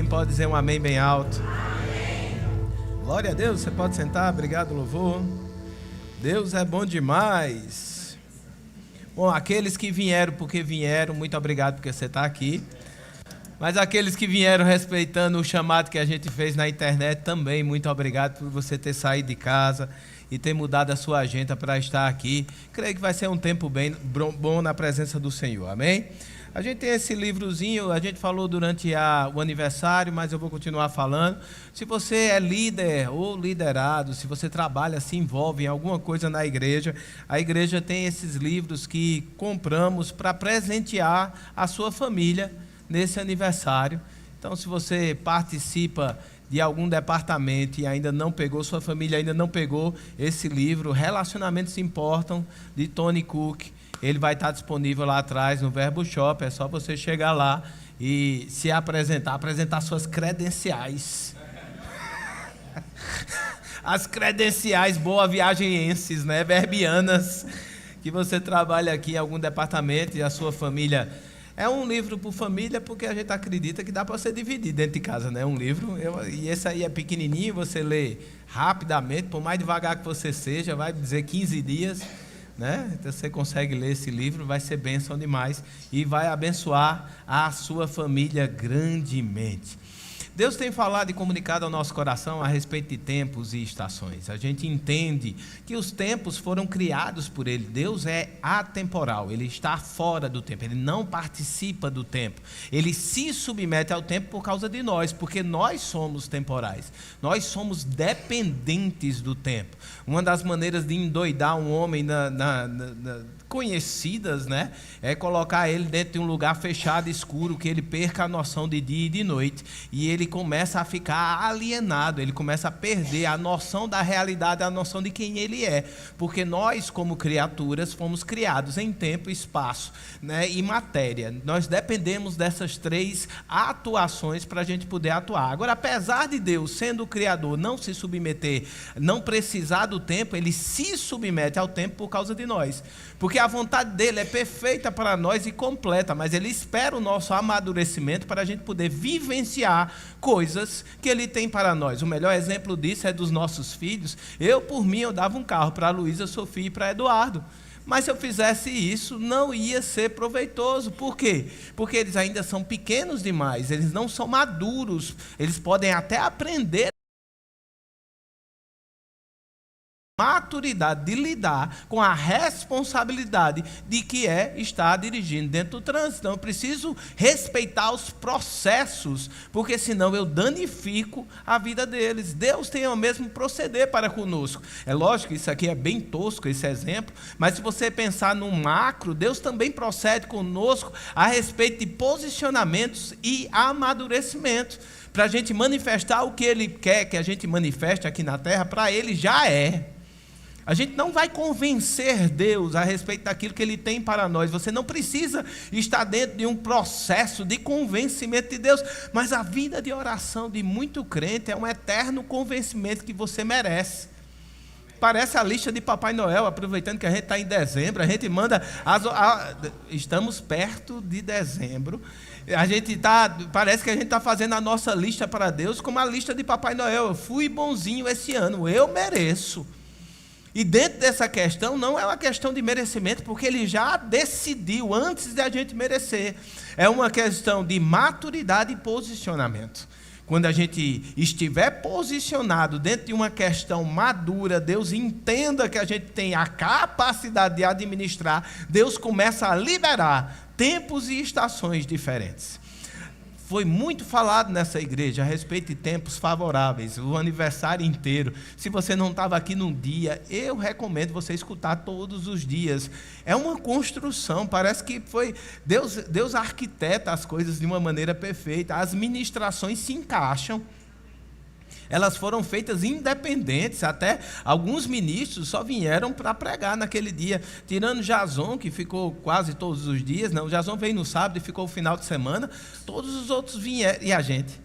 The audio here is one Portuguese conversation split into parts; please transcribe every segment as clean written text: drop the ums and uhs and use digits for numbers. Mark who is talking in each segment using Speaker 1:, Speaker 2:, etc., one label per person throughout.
Speaker 1: Quem pode dizer um amém bem alto? Amém. Glória a Deus, você pode sentar, obrigado, louvor. Deus é bom demais. Bom, aqueles que vieram porque vieram, muito obrigado porque você está aqui. Mas aqueles que vieram respeitando o chamado que a gente fez na internet também, muito obrigado por você ter saído de casa e ter mudado a sua agenda para estar aqui. Creio que vai ser um tempo bem bom na presença do Senhor, amém? A gente tem esse livrozinho, a gente falou durante o aniversário, mas eu vou continuar falando. Se você é líder ou liderado, se você trabalha, se envolve em alguma coisa na igreja, a igreja tem esses livros que compramos para presentear a sua família nesse aniversário. Então, se você participa de algum departamento e ainda não pegou, sua família ainda não pegou esse livro, Relacionamentos Importam, de Tony Cook, ele vai estar disponível lá atrás no Verbo Shop. É só você chegar lá e se apresentar suas credenciais. As credenciais boa viagenenses, né, verbianas, que você trabalha aqui em algum departamento e a sua família. É um livro por família, porque a gente acredita que dá para você dividir dentro de casa, né? Um livro, e esse aí é pequenininho, você lê rapidamente, por mais devagar que você seja, vai dizer 15 dias, né? Então você consegue ler esse livro, vai ser bênção demais e vai abençoar a sua família grandemente. Deus tem falado e comunicado ao nosso coração a respeito de tempos e estações. A gente entende que os tempos foram criados por Ele. Deus é atemporal, Ele está fora do tempo, Ele não participa do tempo. Ele se submete ao tempo por causa de nós, porque nós somos temporais. Nós somos dependentes do tempo. Uma das maneiras de endoidar um homem conhecidas, né, é colocar ele dentro de um lugar fechado, escuro, que ele perca a noção de dia e de noite, e ele começa a ficar alienado, ele começa a perder a noção da realidade, a noção de quem ele é, porque nós, como criaturas, fomos criados em tempo, espaço, né, e matéria. Nós dependemos dessas três atuações para a gente poder atuar. Agora, apesar de Deus, sendo o Criador, não se submeter, não precisar do tempo, Ele se submete ao tempo por causa de nós, porque a vontade dele é perfeita para nós e completa, mas ele espera o nosso amadurecimento para a gente poder vivenciar coisas que ele tem para nós. O melhor exemplo disso é dos nossos filhos. Eu, por mim, eu dava um carro para a Luísa, Sofia e para Eduardo. Mas se eu fizesse isso, não ia ser proveitoso. Por quê? Porque eles ainda são pequenos demais, eles não são maduros, eles podem até aprender maturidade de lidar com a responsabilidade de que é estar dirigindo dentro do trânsito. Então eu preciso respeitar os processos, porque senão eu danifico a vida deles. Deus tem o mesmo proceder para conosco. É lógico que isso aqui é bem tosco, esse exemplo, mas se você pensar no macro, Deus também procede conosco a respeito de posicionamentos e amadurecimento, para a gente manifestar o que Ele quer que a gente manifeste aqui na terra, para Ele já é. A gente não vai convencer Deus a respeito daquilo que Ele tem para nós. Você não precisa estar dentro de um processo de convencimento de Deus, mas a vida de oração de muito crente é um eterno convencimento que você merece. Parece a lista de Papai Noel, aproveitando que a gente está em dezembro, a gente manda, estamos perto de dezembro, parece que a gente está fazendo a nossa lista para Deus como a lista de Papai Noel. Eu fui bonzinho esse ano, eu mereço. E dentro dessa questão, não é uma questão de merecimento, porque Ele já decidiu antes de a gente merecer. É uma questão de maturidade e posicionamento. Quando a gente estiver posicionado dentro de uma questão madura, Deus entenda que a gente tem a capacidade de administrar, Deus começa a liberar tempos e estações diferentes. Foi muito falado nessa igreja a respeito de tempos favoráveis, o aniversário inteiro. Se você não estava aqui num dia, eu recomendo você escutar todos os dias. É uma construção, parece que foi Deus arquiteta as coisas de uma maneira perfeita. As ministrações se encaixam. Elas foram feitas independentes, até alguns ministros só vieram para pregar naquele dia, tirando Jason, que ficou quase todos os dias. Não, Jason veio no sábado e ficou o final de semana, todos os outros vieram, e a gente?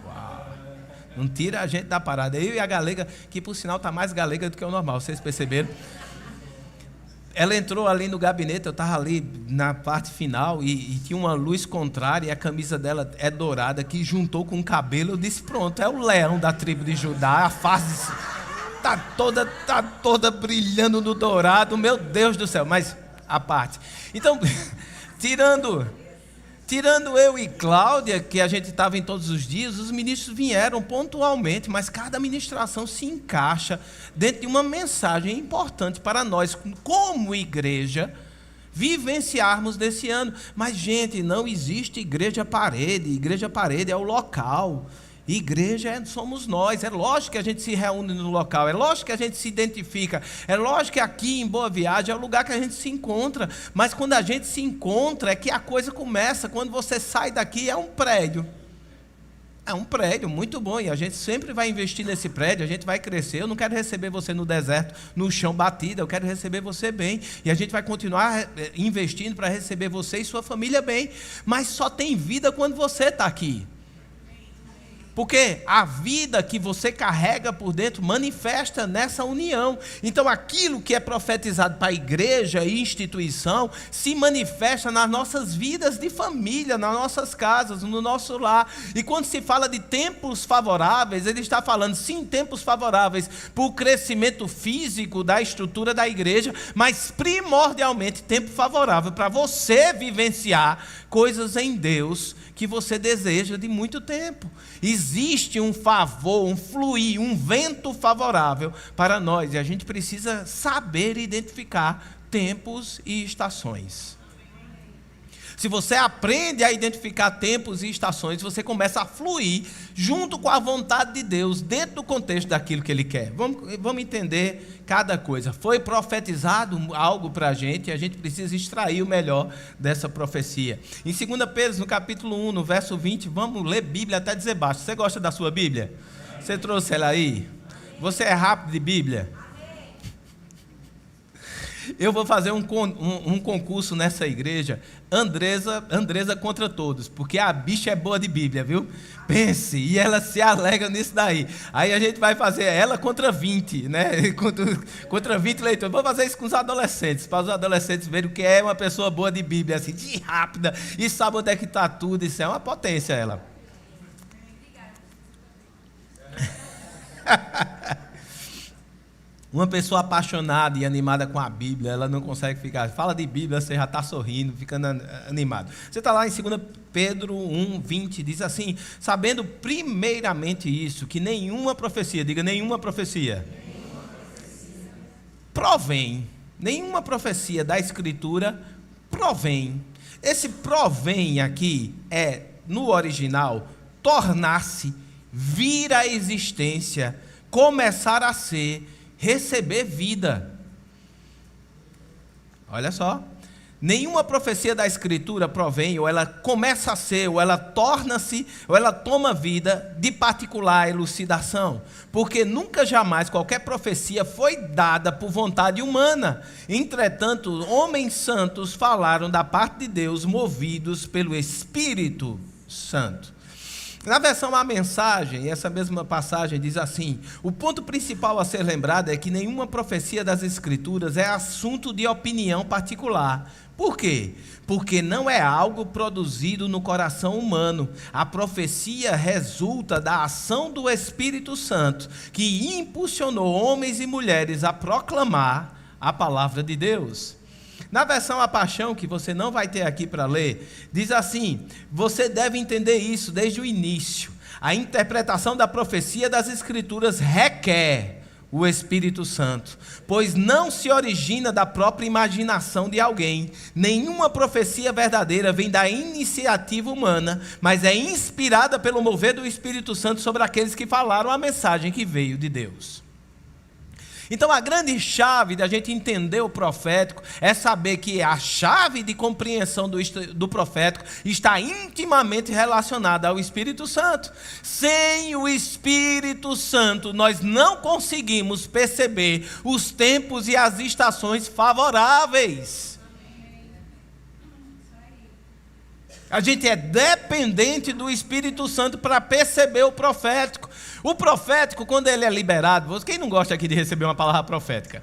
Speaker 1: Uau. Não tira a gente da parada, eu e a galega, que por sinal está mais galega do que o normal, vocês perceberam? ela entrou ali no gabinete, eu estava ali na parte final e tinha uma luz contrária e a camisa dela é dourada, que juntou com o cabelo. Eu disse, pronto, é o leão da tribo de Judá, a face tá toda brilhando no dourado, meu Deus do céu, mas a parte. Então, tirando eu e Cláudia, que a gente estava em todos os dias, os ministros vieram pontualmente, mas cada ministração se encaixa dentro de uma mensagem importante para nós, como igreja, vivenciarmos desse ano. Mas, gente, não existe igreja parede é o local. Igreja somos nós. É lógico que a gente se reúne no local, é lógico que a gente se identifica, é lógico que aqui em Boa Viagem é o lugar que a gente se encontra, mas quando a gente se encontra é que a coisa começa. Quando você sai daqui é um prédio muito bom, e a gente sempre vai investir nesse prédio, a gente vai crescer. Eu não quero receber você no deserto, no chão batido, eu quero receber você bem, e a gente vai continuar investindo para receber você e sua família bem, mas só tem vida quando você está aqui. Porque a vida que você carrega por dentro manifesta nessa união. Então aquilo que é profetizado para a igreja e instituição se manifesta nas nossas vidas de família, nas nossas casas, no nosso lar. E quando se fala de tempos favoráveis, ele está falando sim, tempos favoráveis para o crescimento físico da estrutura da igreja, mas primordialmente tempo favorável para você vivenciar coisas em Deus que você deseja de muito tempo. Existe um favor, um fluir, um vento favorável para nós, e a gente precisa saber identificar tempos e estações. Se você aprende a identificar tempos e estações, você começa a fluir junto com a vontade de Deus, dentro do contexto daquilo que Ele quer. Vamos entender cada coisa. Foi profetizado algo para a gente precisa extrair o melhor dessa profecia. Em 2 Pedro, no capítulo 1, no verso 20, vamos ler Bíblia até dizer baixo. Você gosta da sua Bíblia? Você trouxe ela aí? Você é rápido de Bíblia? Eu vou fazer um concurso nessa igreja, Andresa contra todos, porque a bicha é boa de Bíblia, viu? Pense, e ela se alegra nisso daí. Aí a gente vai fazer ela contra 20, né? Contra 20 leitores. Vamos fazer isso com os adolescentes, para os adolescentes verem o que é uma pessoa boa de Bíblia, assim, de rápida, e sabe onde é que está tudo. Isso é uma potência, ela. Uma pessoa apaixonada e animada com a Bíblia, ela não consegue ficar. Fala de Bíblia, você já está sorrindo, ficando animado. Você está lá em 2 Pedro 1, 20, diz assim: sabendo primeiramente isso, que nenhuma profecia, diga nenhuma profecia, provém, nenhuma profecia da Escritura provém. Esse provém aqui é, no original, tornar-se, vir à existência, começar a ser, receber vida. Olha só, nenhuma profecia da Escritura provém, ou ela começa a ser, ou ela torna-se, ou ela toma vida de particular elucidação, porque nunca jamais qualquer profecia foi dada por vontade humana. Entretanto, homens santos falaram da parte de Deus, movidos pelo Espírito Santo. Na versão A Mensagem, essa mesma passagem diz assim: o ponto principal a ser lembrado é que nenhuma profecia das Escrituras é assunto de opinião particular. Por quê? Porque não é algo produzido no coração humano. A profecia resulta da ação do Espírito Santo, que impulsionou homens e mulheres a proclamar a palavra de Deus. Na versão A Paixão, que você não vai ter aqui para ler, diz assim: você deve entender isso desde o início. A interpretação da profecia das Escrituras requer o Espírito Santo, pois não se origina da própria imaginação de alguém. Nenhuma profecia verdadeira vem da iniciativa humana, mas é inspirada pelo mover do Espírito Santo sobre aqueles que falaram a mensagem que veio de Deus. Então a grande chave da gente entender o profético é saber que a chave de compreensão do profético está intimamente relacionada ao Espírito Santo. Sem o Espírito Santo, nós não conseguimos perceber os tempos e as estações favoráveis. A gente é dependente do Espírito Santo para perceber o profético. O profético, quando ele é liberado, quem não gosta aqui de receber uma palavra profética?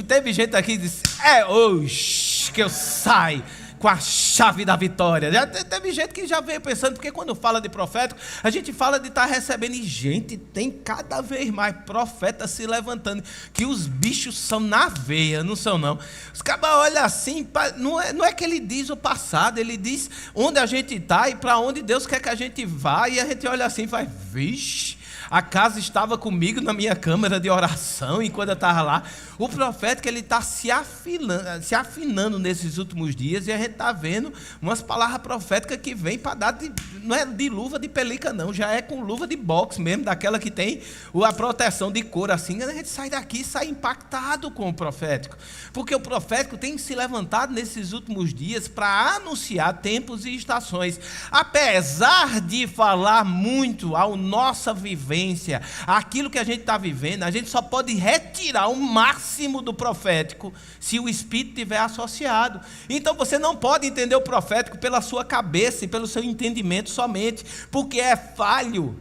Speaker 1: Teve gente aqui que disse, é hoje que eu saio com a chave da vitória. Já teve gente que já veio pensando, porque quando fala de profético, a gente fala de estar recebendo, e gente, tem cada vez mais profetas se levantando, que os bichos são na veia, não são não. Os cabas olham assim, não é que ele diz o passado, ele diz onde a gente está e para onde Deus quer que a gente vá, e a gente olha assim e faz, vixe, a casa estava comigo na minha câmara de oração, enquanto eu estava lá. O profético, ele está se afinando nesses últimos dias, e a gente está vendo umas palavras proféticas que vêm para dar, não é de luva de pelica não, já é com luva de boxe mesmo, daquela que tem a proteção de couro assim. A gente sai daqui e sai impactado com o profético, porque o profético tem se levantado nesses últimos dias para anunciar tempos e estações. Apesar de falar muito a nossa vivência, aquilo que a gente está vivendo, a gente só pode retirar o máximo do profético se o Espírito estiver associado. Então você não pode entender o profético pela sua cabeça e pelo seu entendimento somente, porque é falho.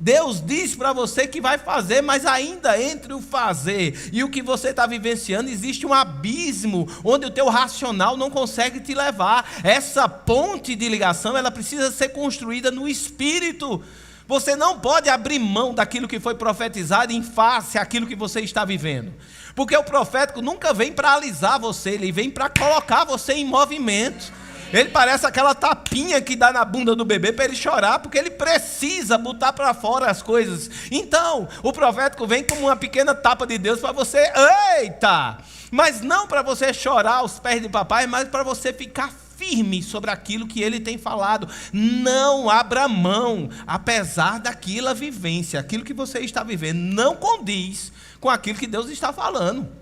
Speaker 1: Deus diz para você que vai fazer, mas ainda entre o fazer e o que você está vivenciando, existe um abismo onde o teu racional não consegue te levar. Essa ponte de ligação, ela precisa ser construída no Espírito. Você não pode abrir mão daquilo que foi profetizado em face àquilo que você está vivendo. Porque o profético nunca vem para alisar você, ele vem para colocar você em movimento. Ele parece aquela tapinha que dá na bunda do bebê para ele chorar, porque ele precisa botar para fora as coisas. Então, o profético vem como uma pequena tapa de Deus para você, eita! Mas não para você chorar aos pés de papai, mas para você ficar firme sobre aquilo que ele tem falado. Não abra mão, apesar daquela vivência, aquilo que você está vivendo não condiz com aquilo que Deus está falando.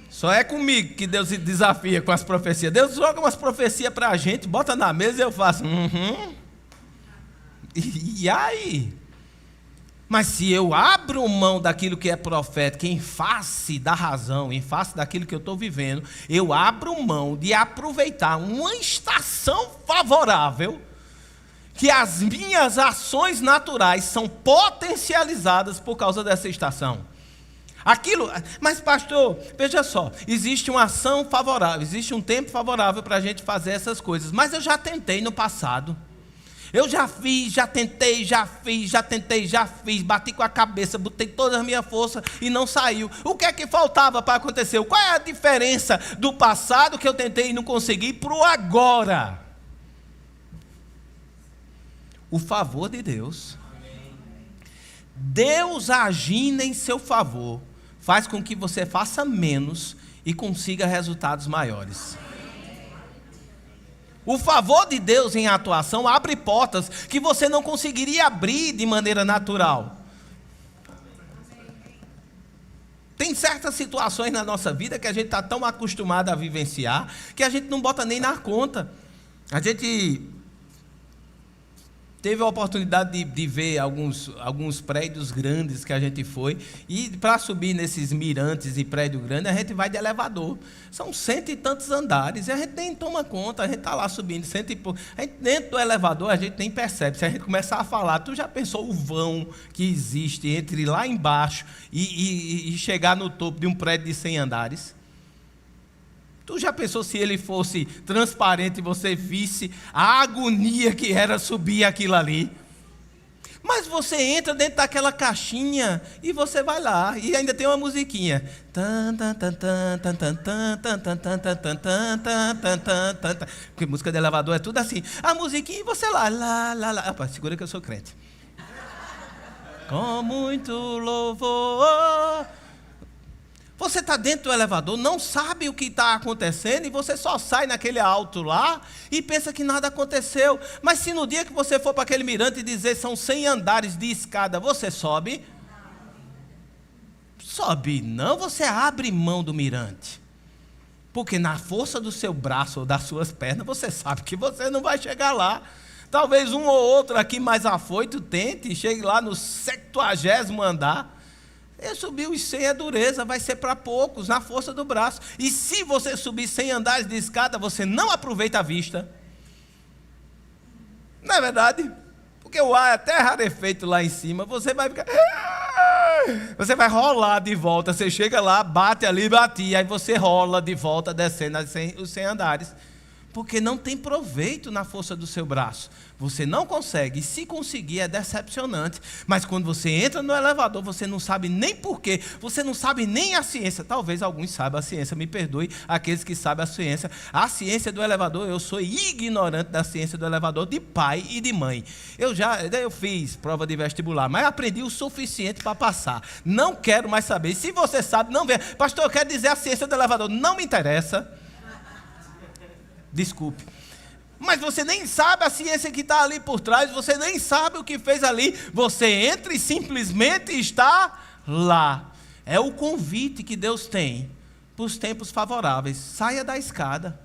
Speaker 1: Só é comigo que Deus se desafia com as profecias. Deus joga umas profecias para a gente, bota na mesa e eu faço, E aí? Mas se eu abro mão daquilo que é profético, em face da razão, em face daquilo que eu estou vivendo, eu abro mão de aproveitar uma estação favorável, que as minhas ações naturais são potencializadas por causa dessa estação. Mas pastor, veja só, existe uma ação favorável, existe um tempo favorável para a gente fazer essas coisas, mas eu já tentei no passado. Eu já fiz, já tentei, já fiz, bati com a cabeça, botei toda a minha força e não saiu. O que é que faltava para acontecer? Qual é a diferença do passado que eu tentei e não consegui para o agora? O favor de Deus. Deus agindo em seu favor faz com que você faça menos e consiga resultados maiores. O favor de Deus em atuação abre portas que você não conseguiria abrir de maneira natural. Tem certas situações na nossa vida que a gente está tão acostumado a vivenciar que a gente não bota nem na conta. A gente teve a oportunidade de ver alguns prédios grandes que a gente foi, e para subir nesses mirantes e prédio grande, a gente vai de elevador. São 100 e tantos andares, e a gente nem toma conta, a gente está lá subindo, 100 e pouco. A gente, dentro do elevador, a gente nem percebe. Se a gente começar a falar, tu já pensou o vão que existe entre lá embaixo e chegar no topo de um prédio de 100 andares? Tu já pensou se ele fosse transparente e você visse a agonia que era subir aquilo ali? Mas você entra dentro daquela caixinha e você vai lá, e ainda tem uma musiquinha. Porque música de elevador é tudo assim. A musiquinha e você lá. Opa, segura que eu sou crente. Com muito louvor. Você está dentro do elevador, não sabe o que está acontecendo, e você só sai naquele alto lá e pensa que nada aconteceu. Mas se no dia que você for para aquele mirante e dizer são 100 andares de escada, você sobe? Sobe não, você abre mão do mirante. Porque na força do seu braço ou das suas pernas, você sabe que você não vai chegar lá. Talvez um ou outro aqui mais afoito tente e chegue lá no 70º andar. Eu subir os 100 é dureza, vai ser para poucos, na força do braço. E se você subir 100 andares de escada, você não aproveita a vista. Não é verdade? Porque o ar é até rarefeito lá em cima, você vai ficar... Você vai rolar de volta, você chega lá, bate ali, bate, aí você rola de volta, descendo os 100 andares. Porque não tem proveito na força do seu braço. Você não consegue, e se conseguir é decepcionante. Mas quando você entra no elevador, você não sabe nem porquê, você não sabe nem a ciência. Talvez alguns saibam a ciência, me perdoe aqueles que sabem a ciência. A ciência do elevador, eu sou ignorante da ciência do elevador de pai e de mãe. Eu fiz prova de vestibular, mas aprendi o suficiente para passar. Não quero mais saber. Se você sabe, não vê. Pastor, eu quero dizer a ciência do elevador. Não me interessa. Desculpe. Mas você nem sabe a ciência que está ali por trás, você nem sabe o que fez ali. Você entra e simplesmente está lá. É o convite que Deus tem para os tempos favoráveis. Saia da escada.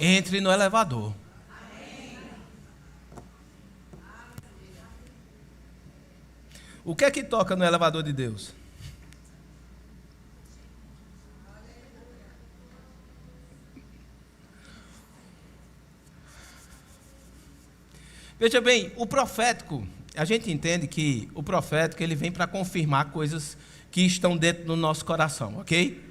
Speaker 1: Entre no elevador. O que é que toca no elevador de Deus? Veja bem, o profético, a gente entende que o profético ele vem para confirmar coisas que estão dentro do nosso coração, ok?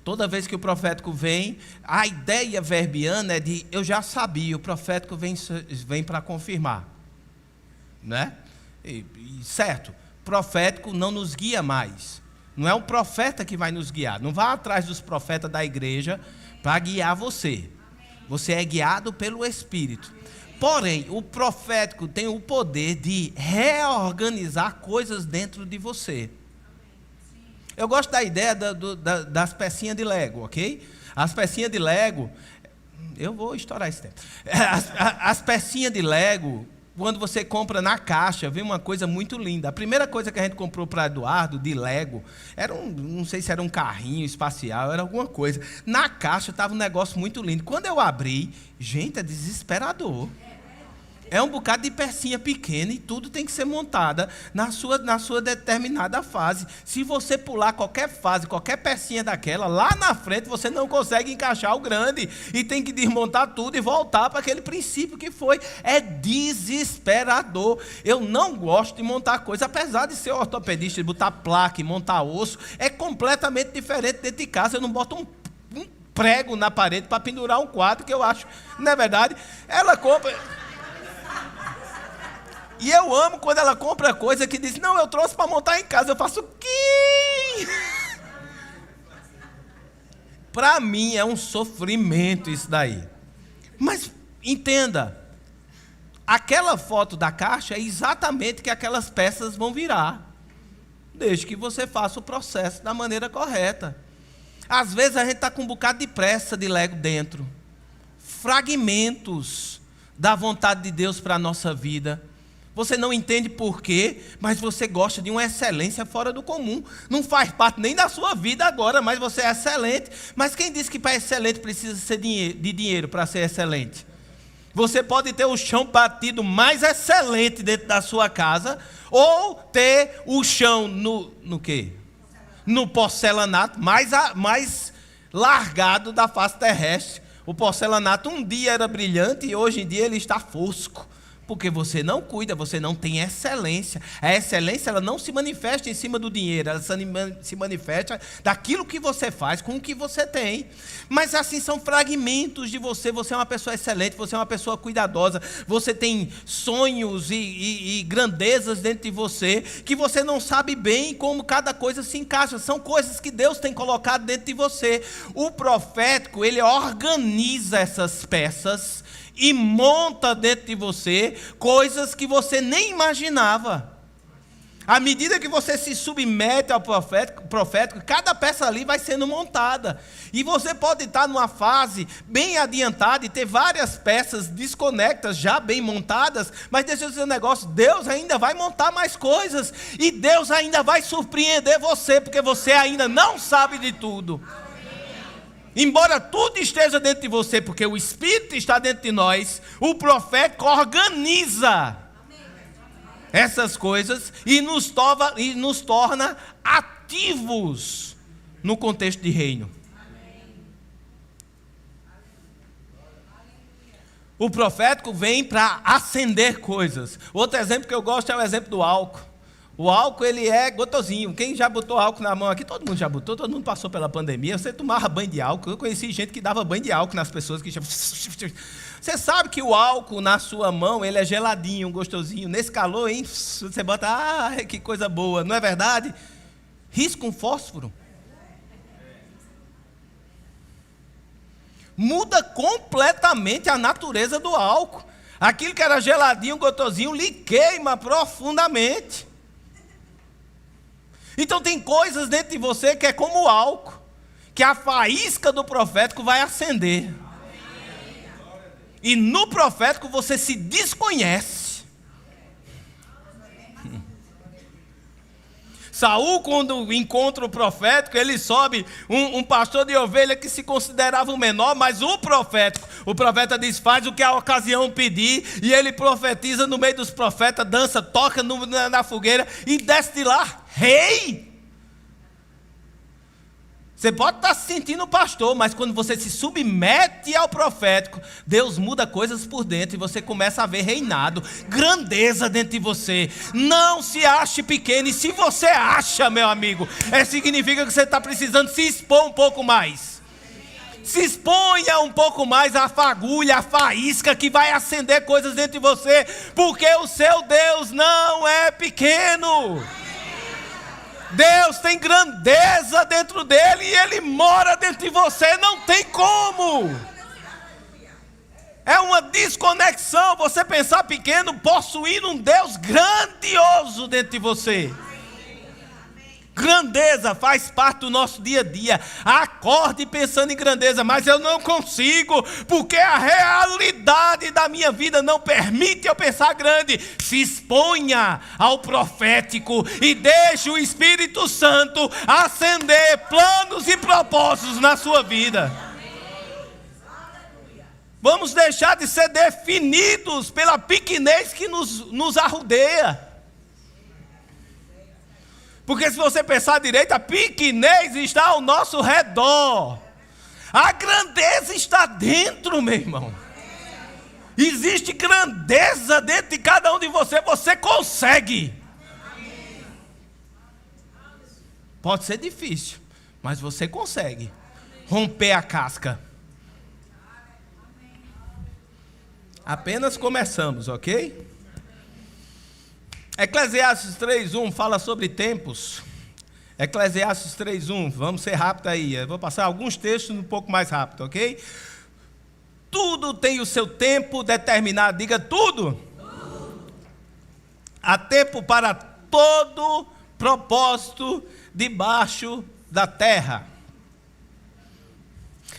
Speaker 1: Toda vez que o profético vem, a ideia verbiana é de eu já sabia, o profético vem para confirmar, né? Certo, profético não nos guia mais, não é um profeta que vai nos guiar, não vá atrás dos profetas da igreja para guiar você, você é guiado pelo Espírito. Porém, o profético tem o poder de reorganizar coisas dentro de você. Eu gosto da ideia das pecinhas de Lego, ok? As pecinhas de Lego, eu vou estourar esse tempo. As pecinhas de Lego, quando você compra na caixa, vem uma coisa muito linda. A primeira coisa que a gente comprou para Eduardo, de Lego, era não sei se era um carrinho espacial, era alguma coisa. Na caixa estava um negócio muito lindo. Quando eu abri, gente, é desesperador. É um bocado de pecinha pequena e tudo tem que ser montada na sua determinada fase. Se você pular qualquer fase, qualquer pecinha daquela, lá na frente você não consegue encaixar o grande. E tem que desmontar tudo e voltar para aquele princípio que foi. É desesperador. Eu não gosto de montar coisa, apesar de ser ortopedista, de botar placa e montar osso, é completamente diferente dentro de casa. Eu não boto um prego na parede para pendurar um quadro, que eu acho, não é verdade? Ela compra... E eu amo quando ela compra coisa que diz, não, eu trouxe para montar em casa. Eu faço, que? Para mim é um sofrimento isso daí. Mas entenda, aquela foto da caixa é exatamente que aquelas peças vão virar. Desde que você faça o processo da maneira correta. Às vezes a gente está com um bocado de pressa de Lego dentro. Fragmentos da vontade de Deus para a nossa vida. Você não entende por quê, mas você gosta de uma excelência fora do comum. Não faz parte nem da sua vida agora, mas você é excelente. Mas quem disse que para excelente precisa ser de dinheiro para ser excelente? Você pode ter o chão batido mais excelente dentro da sua casa, ou ter o chão no quê? No porcelanato mais largado da face terrestre. O porcelanato um dia era brilhante e hoje em dia ele está fosco. Porque você não cuida, você não tem excelência. A excelência ela não se manifesta em cima do dinheiro, ela se manifesta daquilo que você faz com o que você tem. Mas assim são fragmentos de você. Você é uma pessoa excelente, você é uma pessoa cuidadosa, você tem sonhos e grandezas dentro de você que você não sabe bem como cada coisa se encaixa. São coisas que Deus tem colocado dentro de você. O profético, ele organiza essas peças e monta dentro de você coisas que você nem imaginava. À medida que você se submete ao profético, cada peça ali vai sendo montada. E você pode estar numa fase bem adiantada e ter várias peças desconectas, já bem montadas, mas deixa eu dizer um negócio, Deus ainda vai montar mais coisas. E Deus ainda vai surpreender você, porque você ainda não sabe de tudo. Embora tudo esteja dentro de você, porque o Espírito está dentro de nós, o profeta organiza essas coisas e nos torna ativos no contexto de reino. O profético vem para acender coisas. Outro exemplo que eu gosto é o exemplo do álcool. O álcool, ele é gotosinho. Quem já botou álcool na mão aqui? Todo mundo já botou, todo mundo passou pela pandemia. Você tomava banho de álcool. Eu conheci gente que dava banho de álcool nas pessoas que... Você sabe que o álcool na sua mão, ele é geladinho, gostosinho. Nesse calor, hein? Você bota, que coisa boa. Não é verdade? Risca um fósforo. Muda completamente a natureza do álcool. Aquilo que era geladinho, gotosinho, lhe queima profundamente. Então tem coisas dentro de você que é como o álcool, que a faísca do profético vai acender. E no profético você se desconhece. Saul, quando encontra o profético, ele sobe, um pastor de ovelha que se considerava o menor, mas o profeta diz, faz o que a ocasião pedir, e ele profetiza no meio dos profetas, dança, toca na fogueira, e desce de lá, rei. Você pode estar se sentindo pastor, mas quando você se submete ao profético, Deus muda coisas por dentro e você começa a ver reinado, grandeza dentro de você. Não se ache pequeno, e se você acha, meu amigo, significa que você está precisando se expor um pouco mais. Se exponha um pouco mais à fagulha, à faísca que vai acender coisas dentro de você, porque o seu Deus não é pequeno. Deus tem grandeza dentro dele e ele mora dentro de você, não tem como. É uma desconexão você pensar pequeno, possuindo um Deus grandioso dentro de você. Grandeza faz parte do nosso dia a dia. Acorde pensando em grandeza, mas eu não consigo, porque a realidade da minha vida não permite eu pensar grande. Se exponha ao profético e deixe o Espírito Santo acender planos e propósitos na sua vida. Vamos deixar de ser definidos pela pequenez que nos arrodeia. Porque se você pensar direito, a pequenez está ao nosso redor. A grandeza está dentro, meu irmão. Existe grandeza dentro de cada um de você. Você consegue. Pode ser difícil, mas você consegue romper a casca. Apenas começamos, ok? Eclesiastes 3:1 fala sobre tempos. Eclesiastes 3:1, vamos ser rápido aí. Eu vou passar alguns textos um pouco mais rápido, ok? Tudo tem o seu tempo determinado. Diga tudo. Há tempo para todo propósito debaixo da terra.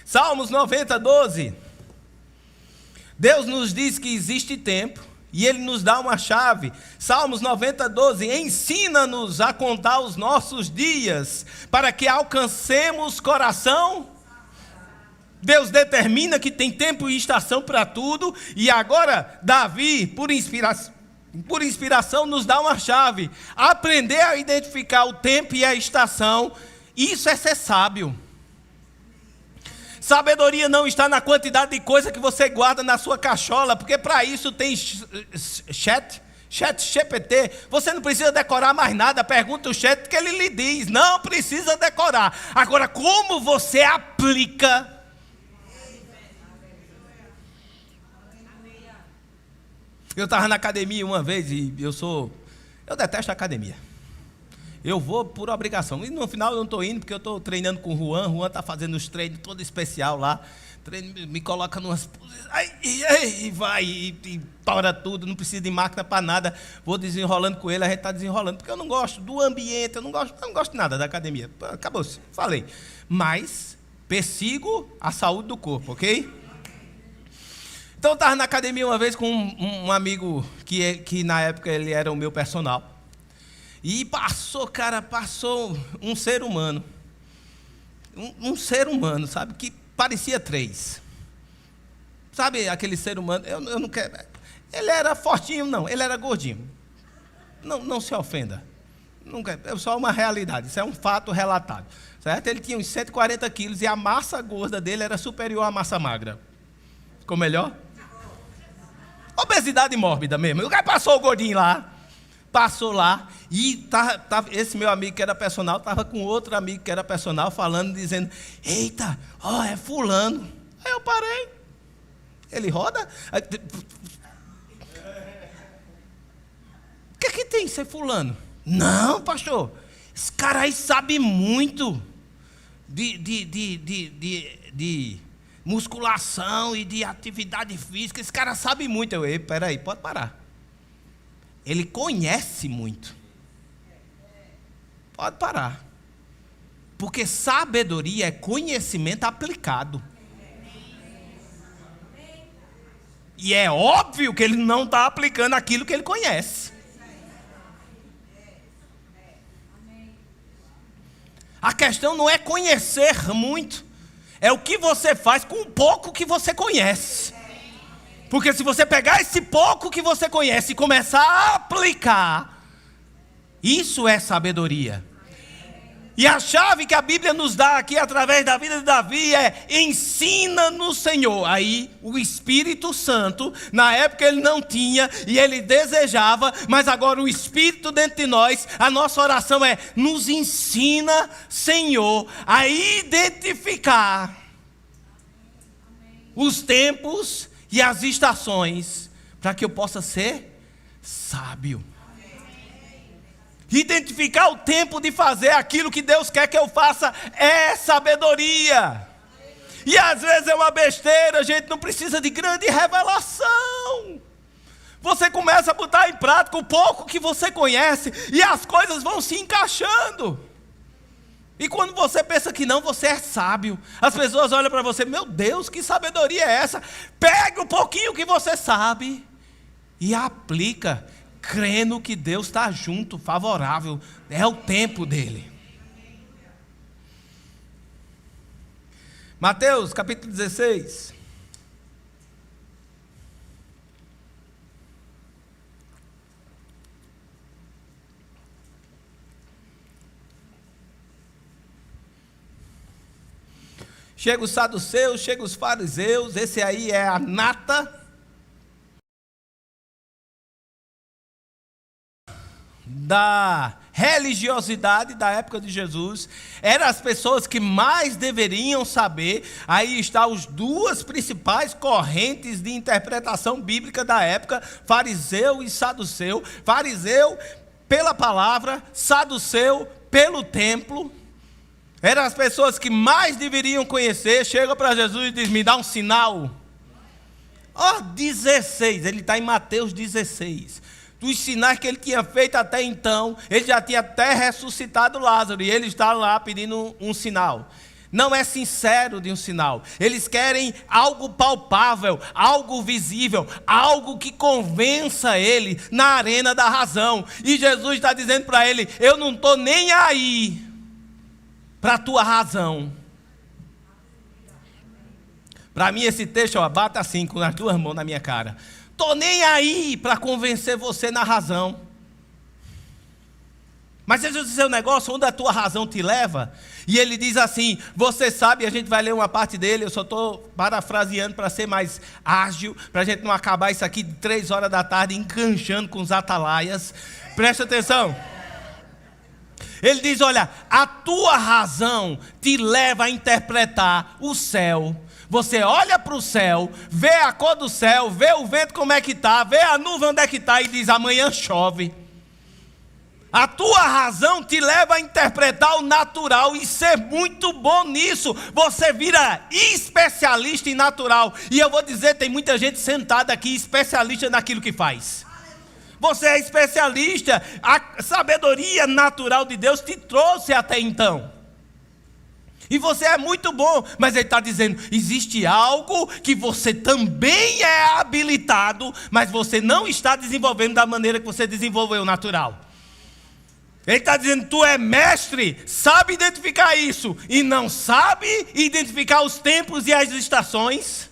Speaker 1: Salmos 90:12. Deus nos diz que existe tempo. E Ele nos dá uma chave. Salmos 90:12. Ensina-nos a contar os nossos dias, para que alcancemos coração. Deus determina que tem tempo e estação para tudo. E agora, Davi, por inspiração, nos dá uma chave. Aprender a identificar o tempo e a estação. Isso é ser sábio. Sabedoria não está na quantidade de coisa que você guarda na sua cachola, porque para isso tem chat GPT. Você não precisa decorar mais nada, pergunta o chat que ele lhe diz. Não precisa decorar. Agora, como você aplica? Eu estava na academia uma vez e eu detesto a academia. Eu vou por obrigação. E no final eu não estou indo porque eu estou treinando com o Juan. O Juan está fazendo os treinos todo especial lá. Me coloca numas... E vai, e tora tudo. Não precisa de máquina para nada. Vou desenrolando com ele, a gente está desenrolando. Porque eu não gosto do ambiente, eu não gosto de nada da academia. Acabou-se, falei. Mas persigo a saúde do corpo, ok? Então eu estava na academia uma vez com um amigo que na época ele era o meu personal. E passou um ser humano. Um ser humano, sabe? Que parecia 3. Sabe aquele ser humano? Eu não quero. Ele era fortinho, não. Ele era gordinho. não se ofenda. Nunca, é só uma realidade, isso é um fato relatado. Certo? Ele tinha uns 140 quilos e a massa gorda dele era superior à massa magra. Ficou melhor? Obesidade mórbida mesmo. O cara passou o gordinho lá. Passou lá e esse meu amigo que era personal estava com outro amigo que era personal falando, dizendo: eita, ó, é fulano. Aí eu parei. Ele roda. O que tem ser fulano? Não, pastor, esse cara aí sabe muito de musculação e de atividade física. Esse cara sabe muito. Eu, ei, peraí, pode parar. Ele conhece muito. Pode parar. Porque sabedoria é conhecimento aplicado. E é óbvio que ele não está aplicando aquilo que ele conhece. A questão não é conhecer muito, é o que você faz com o pouco que você conhece. Porque se você pegar esse pouco que você conhece e começar a aplicar, isso é sabedoria. E a chave que a Bíblia nos dá aqui através da vida de Davi é: ensina no Senhor. Aí o Espírito Santo, na época ele não tinha e ele desejava, mas agora o Espírito dentro de nós, a nossa oração é: nos ensina, Senhor, a identificar os tempos e as estações, para que eu possa ser sábio. Identificar o tempo de fazer aquilo que Deus quer que eu faça é sabedoria. E às vezes é uma besteira, a gente não precisa de grande revelação. Você começa a botar em prática o pouco que você conhece e as coisas vão se encaixando. E quando você pensa que não, você é sábio. As pessoas olham para você: meu Deus, que sabedoria é essa? Pegue um pouquinho que você sabe e aplica, crendo que Deus está junto, favorável. É o tempo dele. Mateus capítulo 16. Chega os saduceus, chega os fariseus, esse aí é a nata da religiosidade da época de Jesus. Eram as pessoas que mais deveriam saber. Aí estão as duas principais correntes de interpretação bíblica da época: fariseu e saduceu. Fariseu pela palavra, saduceu pelo templo. Eram as pessoas que mais deveriam conhecer. Chega para Jesus e diz: me dá um sinal. Ó, 16, ele está em Mateus 16. Dos sinais que ele tinha feito até então, ele já tinha até ressuscitado Lázaro, e ele está lá pedindo um sinal. Não é sincero de um sinal. Eles querem algo palpável, algo visível, algo que convença ele na arena da razão. E Jesus está dizendo para ele: eu não estou nem aí para a tua razão. Para mim esse texto, ó, bata assim com as duas mãos na minha cara. Estou nem aí para convencer você na razão. Mas deixa eu dizer um negócio: onde a tua razão te leva. E ele diz assim: você sabe, a gente vai ler uma parte dele, eu só estou parafraseando para ser mais ágil, para a gente não acabar isso aqui de 3 horas da tarde enganchando com os atalaias. Presta atenção. Ele diz: olha, a tua razão te leva a interpretar o céu. Você olha para o céu, vê a cor do céu, vê o vento como é que está, vê a nuvem onde é que está e diz: amanhã chove. A tua razão te leva a interpretar o natural e ser muito bom nisso. Você vira especialista em natural. E eu vou dizer, tem muita gente sentada aqui especialista naquilo que faz. Você é especialista. A sabedoria natural de Deus te trouxe até então. E você é muito bom, mas ele está dizendo: existe algo que você também é habilitado, mas você não está desenvolvendo da maneira que você desenvolveu o natural. Ele está dizendo: tu é mestre, sabe identificar isso, e não sabe identificar os tempos e as estações.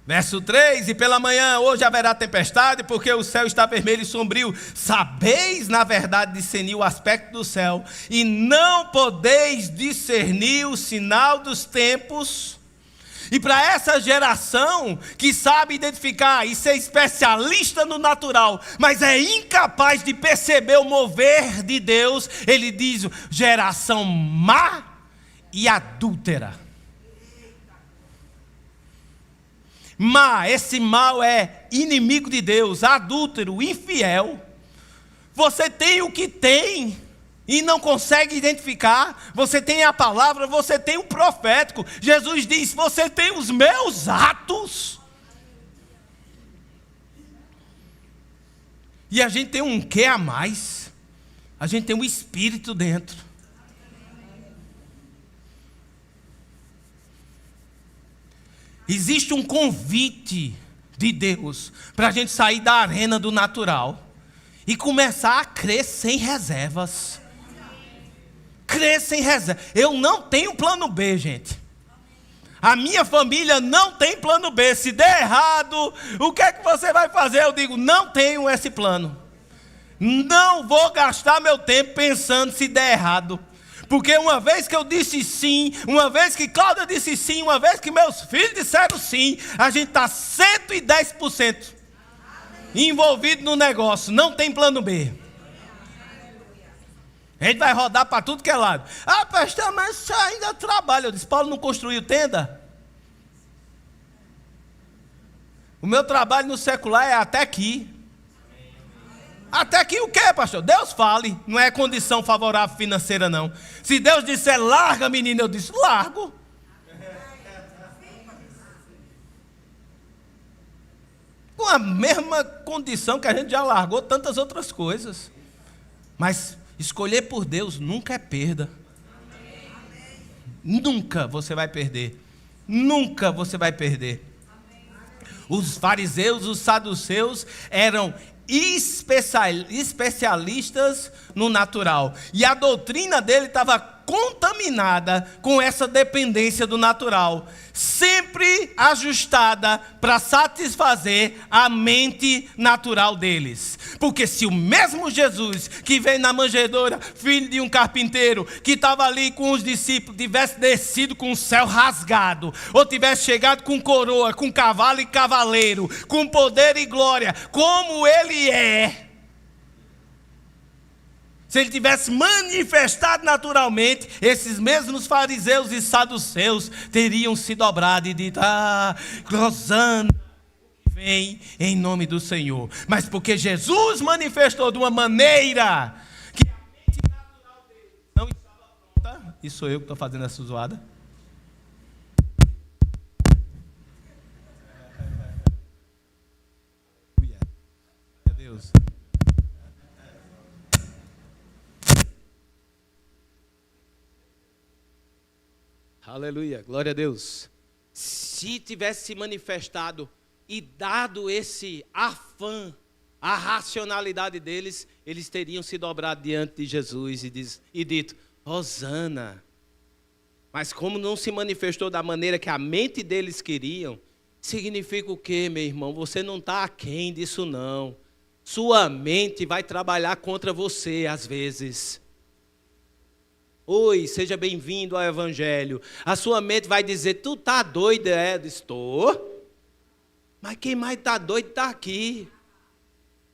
Speaker 1: Verso 3, e pela manhã hoje haverá tempestade, porque o céu está vermelho e sombrio. Sabeis, na verdade, discernir o aspecto do céu, e não podeis discernir o sinal dos tempos. E para essa geração que sabe identificar e ser especialista no natural, mas é incapaz de perceber o mover de Deus, ele diz: geração má e adúltera. Esse mal é inimigo de Deus, adúltero, infiel. Você tem o que tem e não consegue identificar. Você tem a palavra, você tem o profético. Jesus diz: você tem os meus atos. E a gente tem um quê a mais? A gente tem um espírito dentro. Existe um convite de Deus para a gente sair da arena do natural e começar a crer sem reservas. Crer sem reserva. Eu não tenho plano B, gente. A minha família não tem plano B. Se der errado, o que é que você vai fazer? Eu digo: não tenho esse plano. Não vou gastar meu tempo pensando se der errado. Porque uma vez que eu disse sim, uma vez que Cláudia disse sim, uma vez que meus filhos disseram sim, a gente está 110% envolvido no negócio. Não tem plano B. A gente vai rodar para tudo que é lado. Ah, pastor, mas você ainda trabalha. Eu disse: Paulo não construiu tenda? O meu trabalho no secular é até aqui. Até aqui o que, pastor? Deus fale. Não é condição favorável financeira, não. Se Deus disser larga, menina, eu disse: largo. Com a mesma condição que a gente já largou tantas outras coisas. Mas escolher por Deus nunca é perda. Nunca você vai perder. Nunca você vai perder. Os fariseus, os saduceus eram especialistas no natural. E a doutrina dele estava contaminada com essa dependência do natural, sempre ajustada para satisfazer a mente natural deles. Porque se o mesmo Jesus que veio na manjedoura, filho de um carpinteiro, que estava ali com os discípulos, tivesse descido com o céu rasgado, ou tivesse chegado com coroa, com cavalo e cavaleiro, com poder e glória, como ele é, se ele tivesse manifestado naturalmente, esses mesmos fariseus e saduceus teriam se dobrado e dito: Hosana, vem em nome do Senhor. Mas porque Jesus manifestou de uma maneira que a mente natural dele não estava pronta. E sou eu que estou fazendo essa zoada. Meu Deus. Aleluia, glória a Deus. Se tivesse se manifestado e dado esse afã, a racionalidade deles, eles teriam se dobrado diante de Jesus e dito: Hosana. Mas como não se manifestou da maneira que a mente deles queriam, significa o quê, meu irmão? Você não está aquém disso, não. Sua mente vai trabalhar contra você às vezes. Oi, seja bem-vindo ao Evangelho. A sua mente vai dizer: tu tá doido? Eu estou. Mas quem mais está doido está aqui.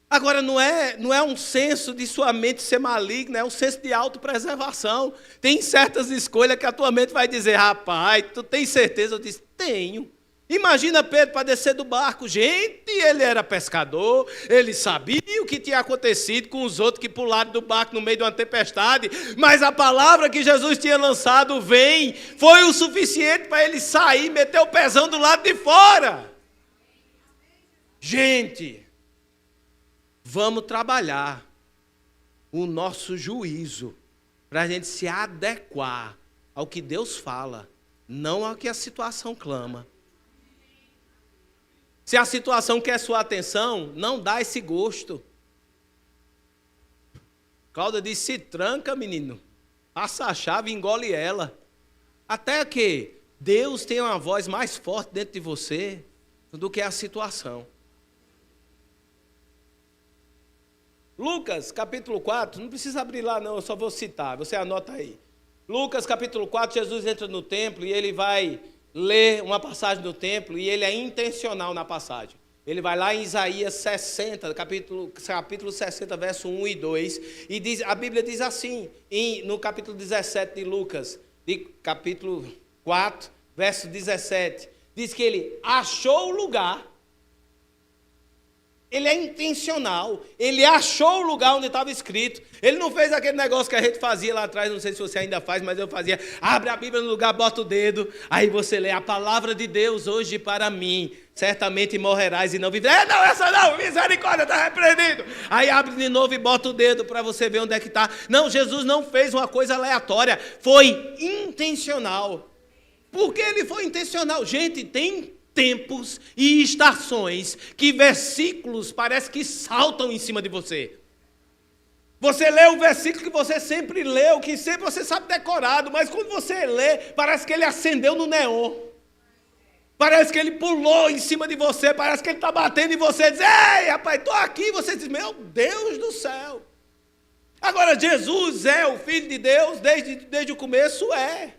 Speaker 1: Agora não é um senso de sua mente ser maligna, é um senso de autopreservação. Tem certas escolhas que a tua mente vai dizer: rapaz, tu tem certeza? Eu disse: tenho. Imagina Pedro para descer do barco. Gente, ele era pescador, ele sabia o que tinha acontecido com os outros que pularam do barco no meio de uma tempestade, mas a palavra que Jesus tinha lançado, vem, foi o suficiente para ele sair, meter o pezão do lado de fora. Gente, vamos trabalhar o nosso juízo para a gente se adequar ao que Deus fala, não ao que a situação clama. Se a situação quer sua atenção, não dá esse gosto. Cláudia disse: se tranca, menino. Passa a chave e engole ela. Até que Deus tenha uma voz mais forte dentro de você. do que a situação. Lucas, capítulo 4, não precisa abrir lá não, eu só vou citar, você anota aí. Lucas, capítulo 4, Jesus entra no templo e ele vai ler uma passagem do templo e ele é intencional na passagem. Ele vai lá em Isaías 60, capítulo 60, verso 1 e 2, e diz, a Bíblia diz assim, no capítulo 17 de Lucas, de capítulo 4, verso 17, diz que ele achou o lugar. Ele é intencional, ele achou o lugar onde estava escrito. Ele não fez aquele negócio que a gente fazia lá atrás, não sei se você ainda faz, mas eu fazia. Abre a Bíblia no lugar, bota o dedo, aí você lê a palavra de Deus hoje para mim. Certamente morrerás e não viverás. Não, essa não, misericórdia, está repreendido. Aí abre de novo e bota o dedo para você ver onde é que está. Não, Jesus não fez uma coisa aleatória, foi intencional. Por que ele foi intencional? Gente, tem tempos e estações que versículos parece que saltam em cima de você. Você lê o versículo que você sempre leu, que sempre você sabe decorado, mas quando você lê, parece que ele acendeu no neon. Parece que ele pulou em cima de você, parece que ele está batendo em você, diz, ei, rapaz, estou aqui, você diz, meu Deus do céu. Agora, Jesus é o Filho de Deus, desde o começo é.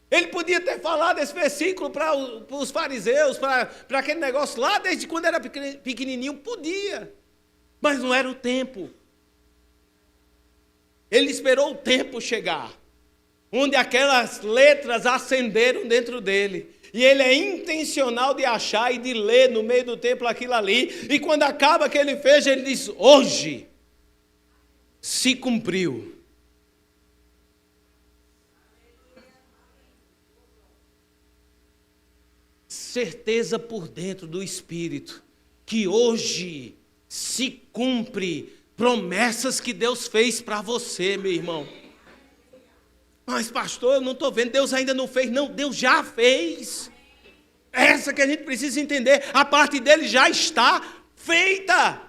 Speaker 1: Ele podia ter falado esse versículo para os fariseus, para aquele negócio lá, desde quando era pequenininho, podia, mas não era o tempo. Ele esperou o tempo chegar, onde aquelas letras acenderam dentro dele, e ele é intencional de achar e de ler no meio do templo aquilo ali, e quando acaba que ele fez, ele diz, hoje se cumpriu. Certeza por dentro do Espírito, que hoje se cumpre promessas que Deus fez para você, meu irmão. Mas pastor, eu não estou vendo, Deus ainda não fez. Não, Deus já fez. Essa que a gente precisa entender, a parte dele já está feita.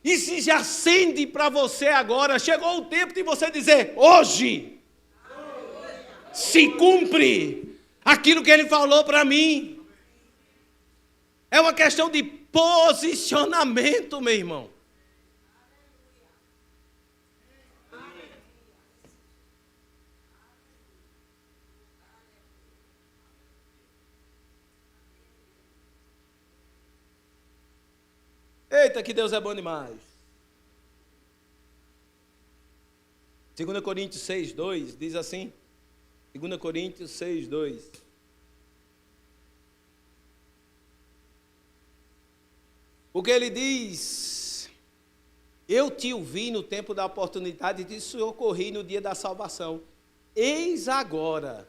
Speaker 1: E se já acende para você agora, chegou o tempo de você dizer, hoje se cumpre aquilo que ele falou para mim. É uma questão de posicionamento, meu irmão. Eita, que Deus é bom demais. 2 Coríntios 6, 2 diz assim. 2 Coríntios 6, 2. Porque ele diz, eu te ouvi no tempo da oportunidade e te socorri no dia da salvação. Eis agora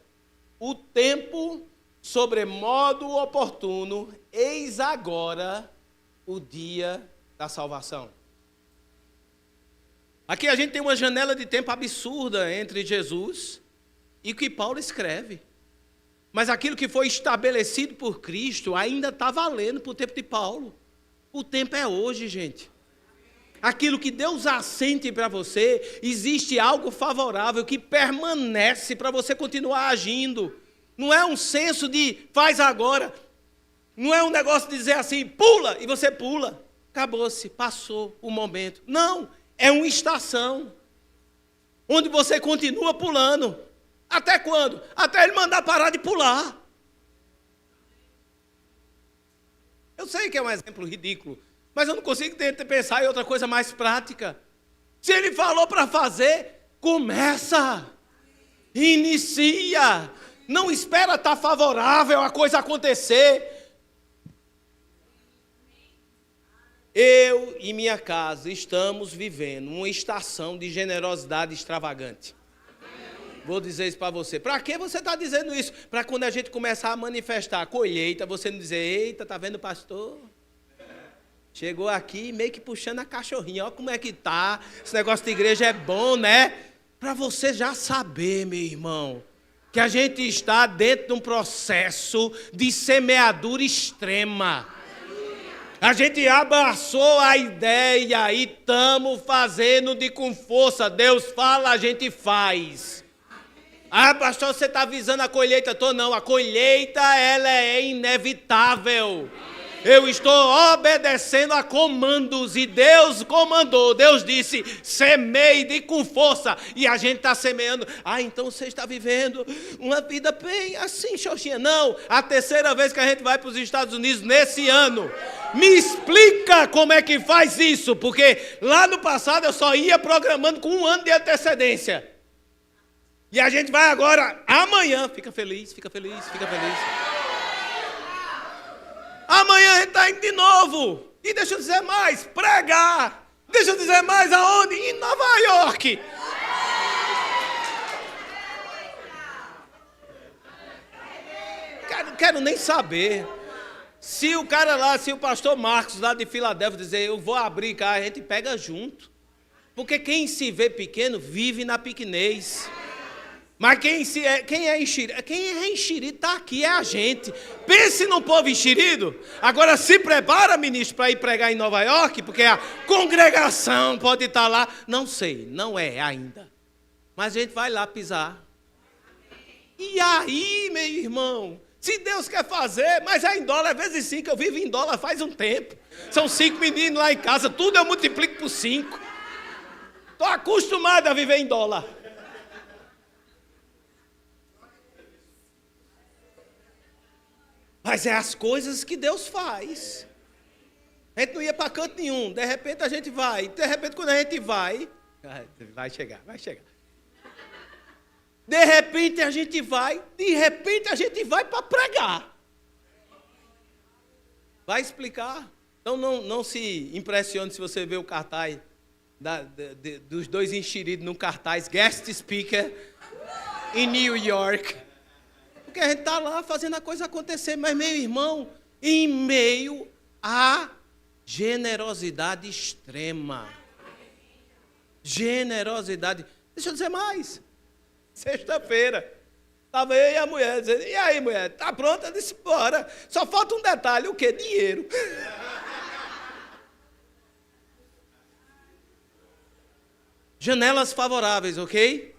Speaker 1: o tempo sobremodo oportuno, eis agora o dia da salvação. Aqui a gente tem uma janela de tempo absurda entre Jesus e o que Paulo escreve. Mas aquilo que foi estabelecido por Cristo ainda está valendo para o tempo de Paulo. O tempo é hoje, gente. Aquilo que Deus assente para você, existe algo favorável que permanece para você continuar agindo. Não é um senso de faz agora. Não é um negócio de dizer assim, pula, e você pula. Acabou-se, passou o momento. Não, é uma estação. Onde você continua pulando. Até quando? Até ele mandar parar de pular. Eu sei que é um exemplo ridículo, mas eu não consigo pensar em outra coisa mais prática. Se ele falou para fazer, começa, inicia, não espera estar favorável a coisa acontecer. Eu e minha casa estamos vivendo uma estação de generosidade extravagante. Vou dizer isso para você. Para que você está dizendo isso? Para quando a gente começar a manifestar a colheita, você não dizer, eita, tá vendo, pastor? Chegou aqui meio que puxando a cachorrinha. Olha como é que tá. Esse negócio de igreja é bom, né? Para você já saber, meu irmão, que a gente está dentro de um processo de semeadura extrema. A gente abraçou a ideia e estamos fazendo com força. Deus fala, a gente faz. Ah, pastor, você está avisando a colheita? Estou não, a colheita ela é inevitável. Eu estou obedecendo a comandos e Deus comandou. Deus disse, semeie com força. E a gente está semeando. Ah, então você está vivendo uma vida bem assim, xoxinha. Não, a terceira vez que a gente vai para os Estados Unidos nesse ano. Me explica como é que faz isso. Porque lá no passado eu só ia programando com 1 ano de antecedência. E a gente vai agora, amanhã. Fica feliz, fica feliz, fica feliz. Amanhã a gente está indo de novo. E deixa eu dizer mais, pregar. Deixa eu dizer mais aonde? Em Nova York. Quero nem saber. Se o cara lá, se o pastor Marcos lá de Filadélfia dizer, eu vou abrir cá, a gente pega junto. Porque quem se vê pequeno vive na pequenez. Mas quem é enxerido está aqui, é a gente. Pense no povo enxerido. Agora se prepara, ministro, para ir pregar em Nova York, porque a congregação pode estar lá. Não sei, não é ainda. Mas a gente vai lá pisar. E aí, meu irmão, se Deus quer fazer, mas é em dólar, vezes 5, eu vivo em dólar faz um tempo. São 5 meninos lá em casa, tudo eu multiplico por 5. Estou acostumado a viver em dólar. Mas é as coisas que Deus faz. A gente não ia para canto nenhum. De repente a gente vai. De repente quando a gente vai chegar. De repente a gente vai. De repente a gente vai para pregar. Vai explicar. Então não se impressione se você vê o cartaz dos dois enxeridos no cartaz. Guest speaker em New York. Porque a gente está lá fazendo a coisa acontecer. Mas, meu irmão, em meio à generosidade extrema. Generosidade. Deixa eu dizer mais. Sexta-feira, estava eu e a mulher dizendo, e aí, mulher, está pronta? Eu disse, bora. Só falta um detalhe, o quê? Dinheiro. Janelas favoráveis, ok?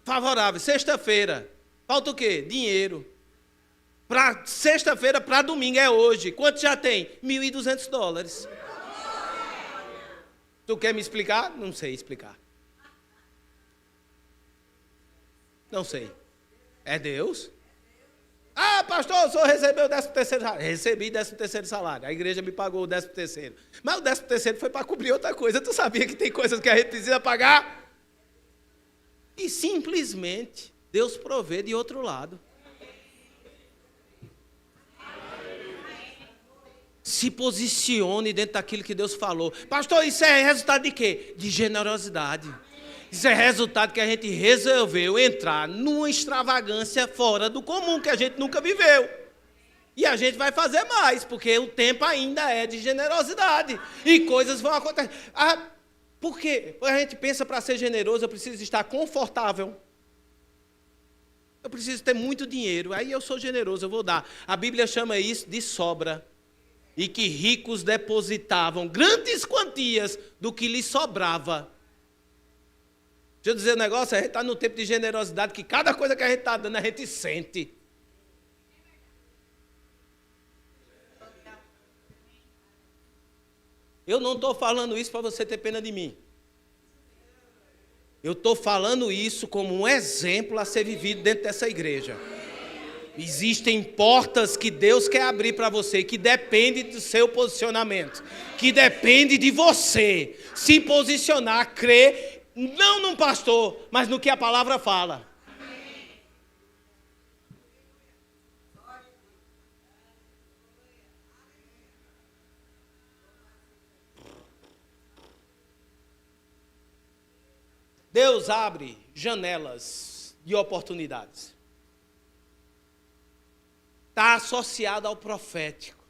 Speaker 1: Favoráveis. Sexta-feira. Falta o quê? Dinheiro. Para sexta-feira, para domingo, é hoje. Quanto já tem? $1.200. Tu quer me explicar? Não sei explicar. Não sei. É Deus? Ah, pastor, o senhor recebeu o 13º salário. Recebi 13º salário. A igreja me pagou o 13º. Mas o 13º foi para cobrir outra coisa. Tu sabia que tem coisas que a gente precisa pagar? E simplesmente Deus provê de outro lado. Se posicione dentro daquilo que Deus falou. Pastor, isso é resultado de quê? De generosidade. Isso é resultado que a gente resolveu entrar numa extravagância fora do comum, que a gente nunca viveu. E a gente vai fazer mais, porque o tempo ainda é de generosidade. E coisas vão acontecer. Por quê? A gente pensa, para ser generoso, eu preciso estar confortável. Eu preciso ter muito dinheiro, aí eu sou generoso, eu vou dar. A Bíblia chama isso de sobra. E que ricos depositavam grandes quantias do que lhes sobrava. Deixa eu dizer um negócio, a gente está no tempo de generosidade, que cada coisa que a gente está dando, a gente sente. Eu não estou falando isso para você ter pena de mim. Eu estou falando isso como um exemplo a ser vivido dentro dessa igreja. Existem portas que Deus quer abrir para você, que depende do seu posicionamento, que depende de você se posicionar, crer, não num pastor, mas no que a palavra fala. Deus abre janelas de oportunidades. Está associado ao profético.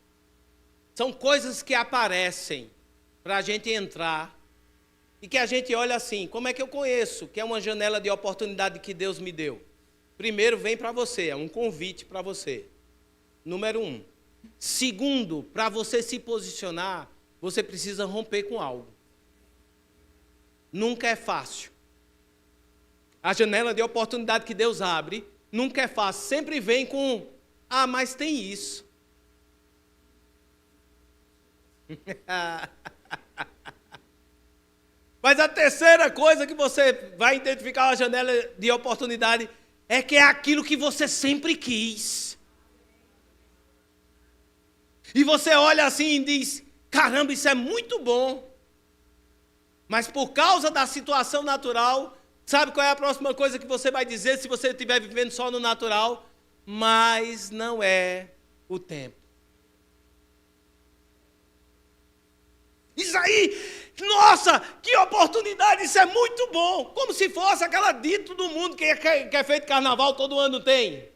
Speaker 1: São coisas que aparecem para a gente entrar e que a gente olha assim, como é que eu conheço que é uma janela de oportunidade que Deus me deu? Primeiro, vem para você, é um convite para você. Número 1. Segundo, para você se posicionar, você precisa romper com algo. Nunca é fácil.
Speaker 2: A janela de oportunidade que Deus abre nunca é fácil, sempre vem com, mas tem isso. Mas a terceira coisa que você vai identificar na janela de oportunidade é que é aquilo que você sempre quis. E você olha assim e diz, caramba, isso é muito bom. Mas por causa da situação natural, sabe qual é a próxima coisa que você vai dizer se você estiver vivendo só no natural? Mas não é o tempo. Isso aí, nossa, que oportunidade, isso é muito bom. Como se fosse aquela dito do mundo que é feito carnaval, todo ano tem.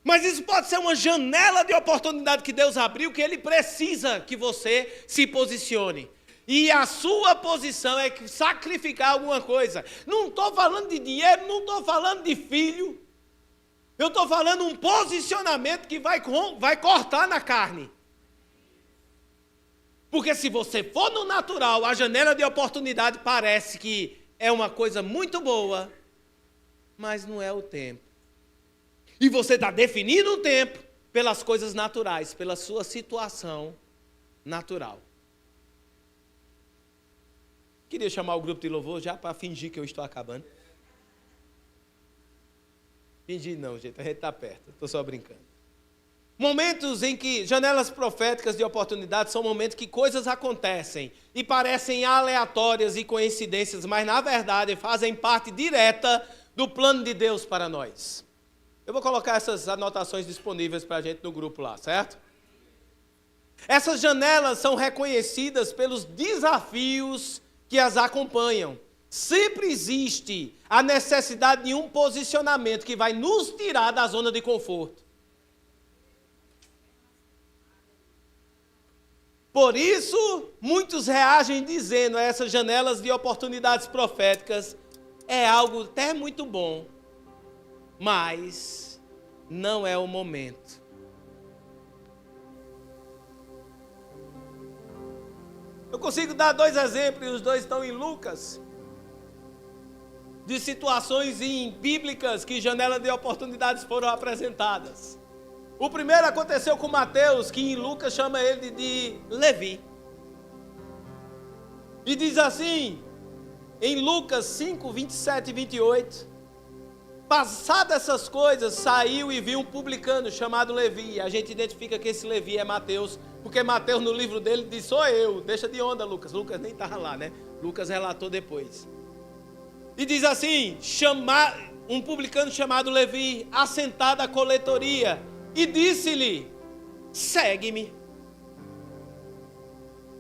Speaker 2: Mas isso pode ser uma janela de oportunidade que Deus abriu, que Ele precisa que você se posicione. E a sua posição é sacrificar alguma coisa. Não estou falando de dinheiro, não estou falando de filho. Eu estou falando um posicionamento que vai cortar na carne. Porque se você for no natural, a janela de oportunidade parece que é uma coisa muito boa, mas não é o tempo. E você está definindo o tempo pelas coisas naturais, pela sua situação natural. Queria chamar o grupo de louvor já para fingir que eu estou acabando. Fingir não, gente, a gente está perto, estou só brincando. Momentos em que janelas proféticas de oportunidade são momentos que coisas acontecem e parecem aleatórias e coincidências, mas na verdade fazem parte direta do plano de Deus para nós. Eu vou colocar essas anotações disponíveis para a gente no grupo lá, certo? Essas janelas são reconhecidas pelos desafios que as acompanham. Sempre existe a necessidade de um posicionamento que vai nos tirar da zona de conforto. Por isso, muitos reagem dizendo a essas janelas de oportunidades proféticas, é algo até muito bom, mas não é o momento. Eu consigo dar 2 exemplos, e os 2 estão em Lucas, de situações bíblicas que janelas de oportunidades foram apresentadas. O primeiro aconteceu com Mateus, que em Lucas chama ele de Levi. E diz assim, em Lucas 5, 27 e 28, passadas essas coisas, saiu e viu um publicano chamado Levi. A gente identifica que esse Levi é Mateus, porque Mateus no livro dele diz, sou eu. Deixa de onda, Lucas. Lucas nem estava lá, né? Lucas relatou depois. E diz assim, um publicano chamado Levi, assentado à coletoria, e disse-lhe, segue-me.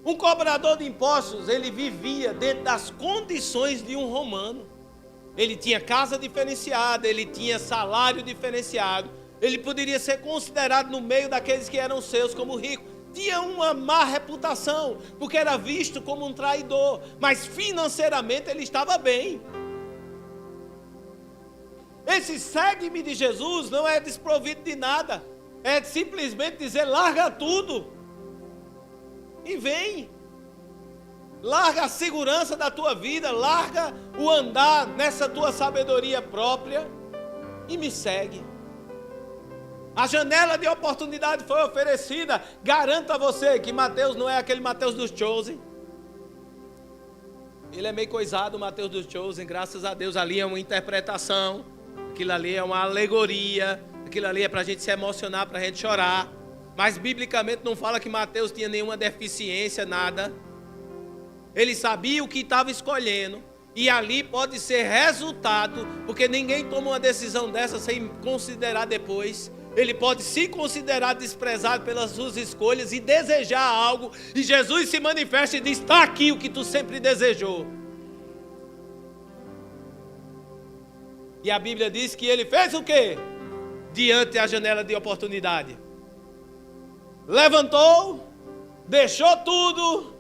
Speaker 2: Um cobrador de impostos, ele vivia dentro das condições de um romano. Ele tinha casa diferenciada, ele tinha salário diferenciado, ele poderia ser considerado no meio daqueles que eram seus como rico. Tinha uma má reputação, porque era visto como um traidor, mas financeiramente ele estava bem. Esse segue-me de Jesus não é desprovido de nada, é simplesmente dizer, larga tudo e vem. Larga a segurança da tua vida, larga o andar nessa tua sabedoria própria e me segue. A janela de oportunidade foi oferecida. Garanto a você que Mateus não é aquele Mateus dos Chosen. Ele é meio coisado, o Mateus dos Chosen, graças a Deus. Ali é uma interpretação, aquilo ali é uma alegoria, aquilo ali é para a gente se emocionar, para a gente chorar. Mas biblicamente não fala que Mateus tinha nenhuma deficiência, nada. Ele sabia o que estava escolhendo. E ali pode ser resultado, porque ninguém toma uma decisão dessa sem considerar depois. Ele pode se considerar desprezado pelas suas escolhas e desejar algo. E Jesus se manifesta e diz, está aqui o que tu sempre desejou. E a Bíblia diz que ele fez o quê? Diante da janela de oportunidade. Levantou, deixou tudo.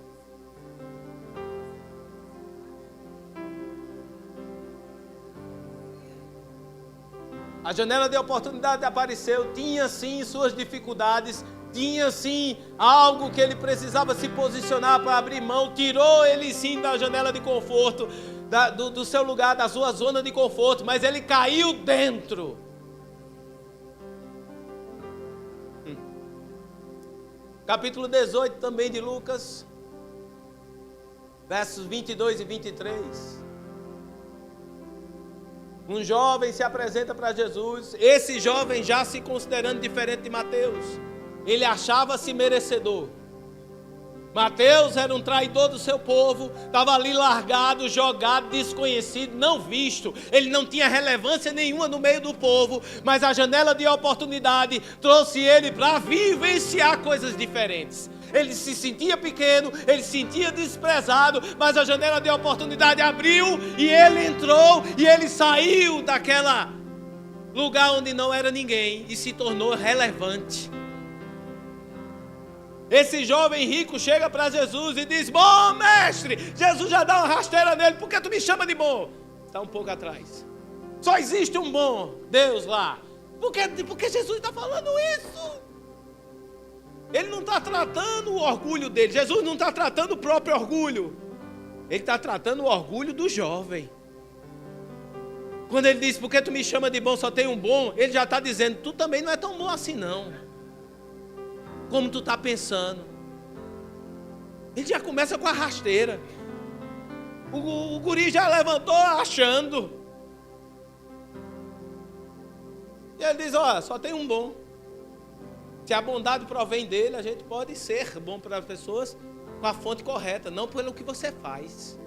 Speaker 2: A janela de oportunidade apareceu, tinha sim suas dificuldades, tinha sim algo que ele precisava se posicionar para abrir mão, tirou ele sim da janela de conforto, do seu lugar, da sua zona de conforto, mas ele caiu dentro. Capítulo 18 também de Lucas, versos 22 e 23. Um jovem se apresenta para Jesus. Esse jovem já se considerando diferente de Mateus. Ele achava-se merecedor. Mateus era um traidor do seu povo, estava ali largado, jogado, desconhecido, não visto. Ele não tinha relevância nenhuma no meio do povo, mas a janela de oportunidade trouxe ele para vivenciar coisas diferentes. Ele se sentia pequeno, ele se sentia desprezado, mas a janela de oportunidade abriu e ele entrou e ele saiu daquela lugar onde não era ninguém e se tornou relevante. Esse jovem rico chega para Jesus e diz: bom mestre, Jesus já dá uma rasteira nele, por que tu me chama de bom? Está um pouco atrás. Só existe um bom Deus lá. Por que Jesus está falando isso? Ele não está tratando o orgulho dele. Jesus não está tratando o próprio orgulho. Ele está tratando o orgulho do jovem. Quando ele diz: por que tu me chama de bom, só tem um bom? Ele já está dizendo: tu também não é tão bom assim não, como tu está pensando. Ele já começa com a rasteira. O guri já levantou achando. E ele diz: ó, só tem um bom. Se a bondade provém dele, a gente pode ser bom para as pessoas com a fonte correta, não pelo que você faz.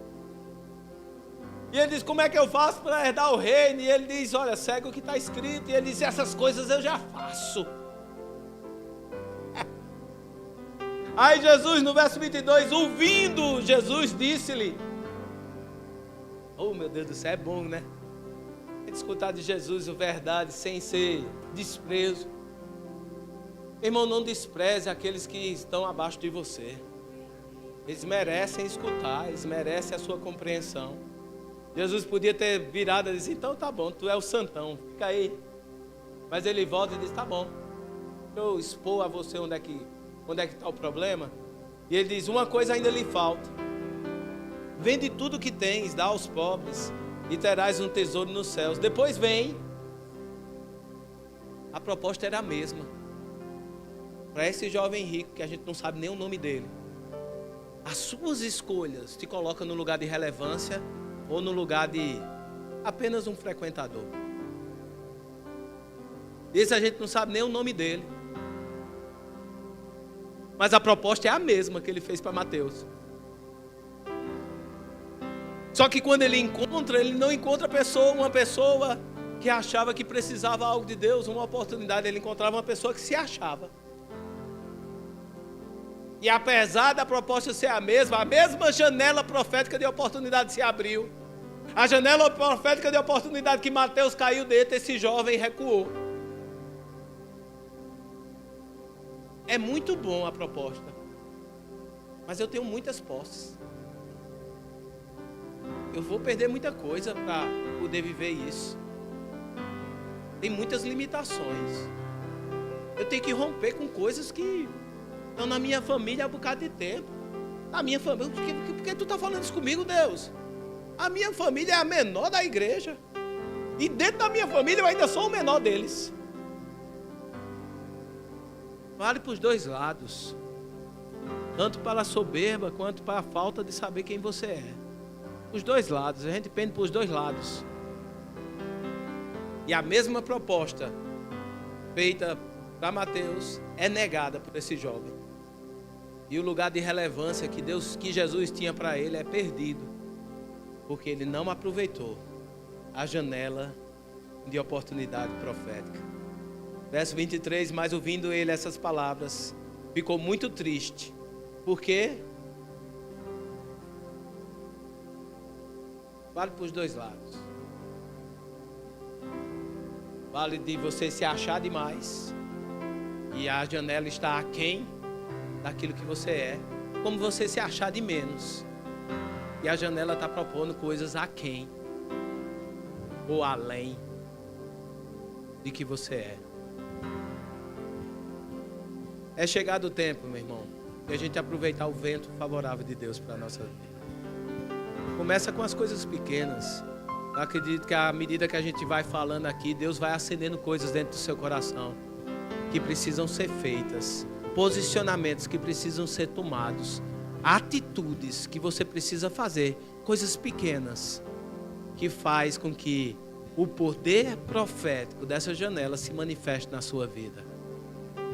Speaker 2: E ele diz: como é que eu faço para herdar o reino? E ele diz: olha, segue o que está escrito. E ele diz: essas coisas eu já faço. Aí Jesus, no verso 22, ouvindo, Jesus disse-lhe: oh meu Deus do céu, é bom, né? Escutar de Jesus a verdade sem ser desprezo. Irmão, não despreze aqueles que estão abaixo de você. Eles merecem escutar, eles merecem a sua compreensão. Jesus podia ter virado e disse: então tá bom, tu é o santão, fica aí. Mas ele volta e diz: tá bom, deixa eu expor a você onde é que está o problema. E ele diz: uma coisa ainda lhe falta. Vende tudo que tens, dá aos pobres, e terás um tesouro nos céus. Depois vem. A proposta era a mesma. Para esse jovem rico, que a gente não sabe nem o nome dele. As suas escolhas te colocam no lugar de relevância ou no lugar de apenas um frequentador. Esse a gente não sabe nem o nome dele. Mas a proposta é a mesma que ele fez para Mateus. Só que quando ele encontra, ele não encontra uma pessoa que achava que precisava algo de Deus, uma oportunidade. Ele encontrava uma pessoa que se achava. E apesar da proposta ser a mesma janela profética de oportunidade se abriu. A janela profética de oportunidade que Mateus caiu dentro, esse jovem recuou. É muito bom a proposta, mas eu tenho muitas posses. Eu vou perder muita coisa para poder viver isso. Tem muitas limitações. Eu tenho que romper com coisas que estão na minha família há um bocado de tempo. Na minha família, por que tu está falando isso comigo, Deus? A minha família é a menor da igreja. E dentro da minha família eu ainda sou o menor deles. Vale para os dois lados. Tanto para a soberba quanto para a falta de saber quem você é. Os dois lados, a gente pende para os dois lados. E a mesma proposta feita para Mateus é negada por esse jovem. E o lugar de relevância que Jesus tinha para ele é perdido, porque ele não aproveitou a janela de oportunidade profética. Verso 23, mas ouvindo ele essas palavras, ficou muito triste. Por quê? Vale para os dois lados. Vale de você se achar demais e a janela está aquém daquilo que você é, como você se achar de menos e a janela está propondo coisas aquém ou além de que você é. É chegado o tempo, meu irmão, de a gente aproveitar o vento favorável de Deus para a nossa vida. Começa com as coisas pequenas. Eu acredito que à medida que a gente vai falando aqui, Deus vai acendendo coisas dentro do seu coração que precisam ser feitas, posicionamentos que precisam ser tomados, atitudes que você precisa fazer, coisas pequenas, que faz com que o poder profético dessa janela se manifeste na sua vida.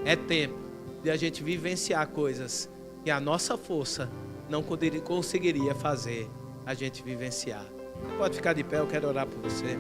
Speaker 2: É tempo de a gente vivenciar coisas que a nossa força não conseguiria fazer a gente vivenciar. Você pode ficar de pé, eu quero orar por você.